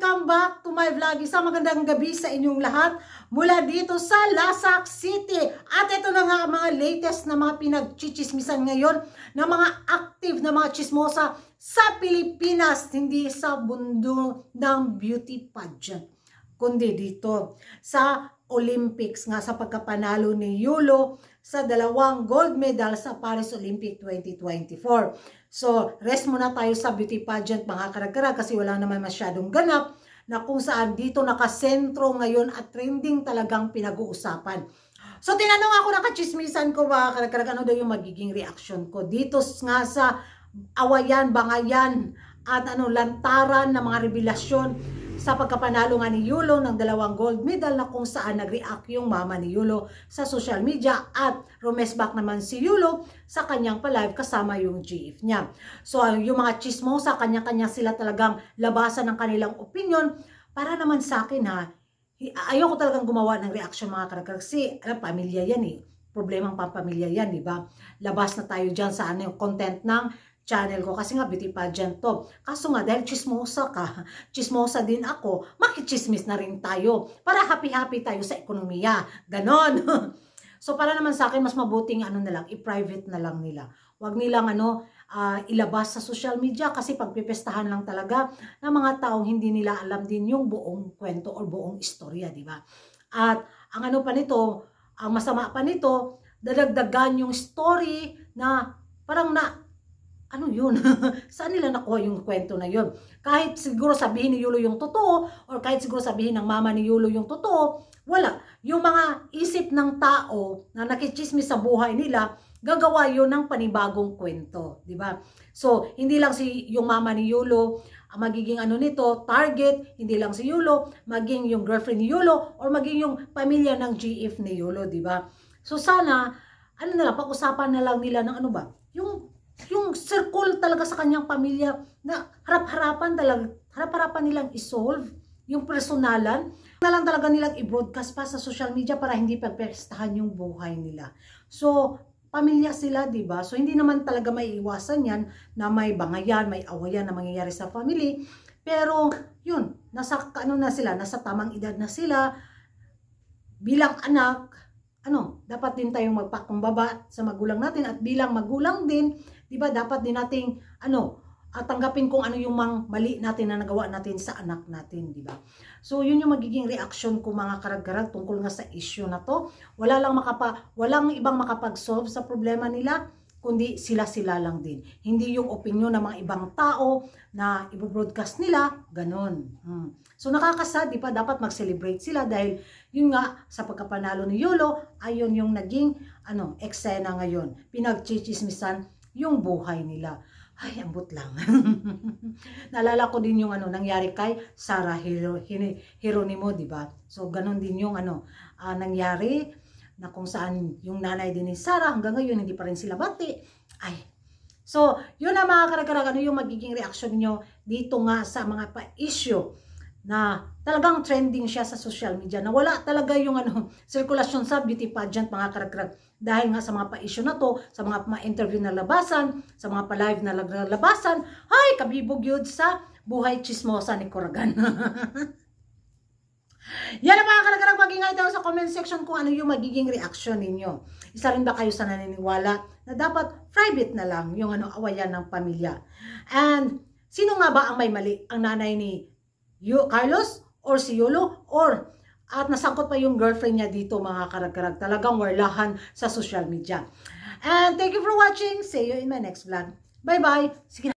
Welcome back to my vlog. Isang magandang gabi sa inyong lahat mula dito sa Lasak City. At ito na nga mga latest na mga pinagchichismisan ngayon na mga active na mga chismosa sa Pilipinas. Hindi sa mundo ng beauty pageant, kundi dito sa Olympics nga sa pagkapanalo ni Yulo sa 2 gold medal sa Paris Olympic 2024. So, rest muna tayo sa beauty pageant mga karagkara kasi wala naman masyadong ganap na kung saan dito nakasentro ngayon at trending talagang pinag-uusapan. So, tinanong ako nakachismisan ko mga karagkara ano daw yung magiging reaction ko dito nga sa awayan, bangayan at lantaran na mga revelasyon sa pagkapanalo nga ni Yulo ng 2 gold medal na kung saan nag-react yung mama ni Yulo sa social media at rumesback naman si Yulo sa kanyang pa-live kasama yung GF niya. So yung mga chismosa, kanya-kanya sila talagang labasan ng kanilang opinion. Para naman sa akin ayoko talagang gumawa ng reaction mga karagkar kasi pamilya yan problemang pampamilya yan, di ba? Labas na tayo dyan sa yung content ng channel ko kasi nga beauty pageant to. Kaso nga dahil chismosa ka, chismosa din ako, makichismis na rin tayo para happy-happy tayo sa ekonomiya. Ganon. So para naman sa akin mas mabuting na lang, i-private na lang nila. Huwag nilang ilabas sa social media kasi pagpipestahan lang talaga ng mga taong hindi nila alam din yung buong kwento o buong istorya, di ba? At ang pa nito, ang masama pa nito, dadagdagan yung story na parang yun? Saan nila nakuha yung kwento na yun? Kahit siguro sabihin ni Yulo yung totoo, or kahit siguro sabihin ng mama ni Yulo yung totoo, wala. Yung mga isip ng tao na nakichismis sa buhay nila, gagawa yun ng panibagong kwento. Diba? So, hindi lang yung mama ni Yulo, magiging nito, target, hindi lang si Yulo, maging yung girlfriend ni Yulo, or maging yung pamilya ng GF ni Yulo, diba? So, sana, pag-usapan na lang nila ng yung circle talaga sa kanyang pamilya na harap-harapan nilang isolve yung personalan na lang talaga nilang i-broadcast pa sa social media para hindi pagpestahan yung buhay nila. So, pamilya sila, di ba? So, hindi naman talaga may iwasan yan na may bangayan, may awayan na mangyayari sa family. Pero, yun, nasa nasa tamang edad na sila. Bilang anak, dapat din tayong magpakumbaba sa magulang natin at bilang magulang din, di ba, dapat din nating at tanggapin kung yung mali natin na nagawa natin sa anak natin, di ba? So, yun yung magiging reaction ko mga karaggarag tungkol nga sa issue na to. Walang ibang makapag-solve sa problema nila, kundi sila-sila lang din. Hindi yung opinion ng mga ibang tao na i-broadcast nila, ganon. So nakakasad, di ba? Dapat mag-celebrate sila dahil yun nga, sa pagkapanalo ni Yulo, ayun yung naging eksena ngayon. Pinagchichismisan yung buhay nila. Ay, ambot lang. Naalala ko din yung nangyari kay Sarah Geronimo, di ba? So ganon din yung nangyari na kung saan yung nanay din ni Sarah hanggang ngayon hindi pa rin sila bati. Ay. So, yun na mga karagkarag, yung magiging reaction niyo dito nga sa mga pa-issue na talagang trending siya sa social media na wala talaga yung sirkulasyon sa beauty pageant mga karagkarag dahil nga sa mga pa-issue na to, sa mga interview na labasan, sa mga pa-live na labasan, ay kabibog yun sa buhay chismosa ni Coragan. Yan ang mga karagkarag, mag-ingay tayo sa comment section kung ano yung magiging reaction ninyo. Isa rin ba kayo sa naniniwala na dapat private na lang yung awayan ng pamilya? And sino nga ba ang may mali? Ang nanay ni Carlos or si Yulo? At nasangkot pa yung girlfriend niya dito mga karagkarag. Talagang warlahan sa social media. And thank you for watching. See you in my next vlog. Bye-bye. Sige na.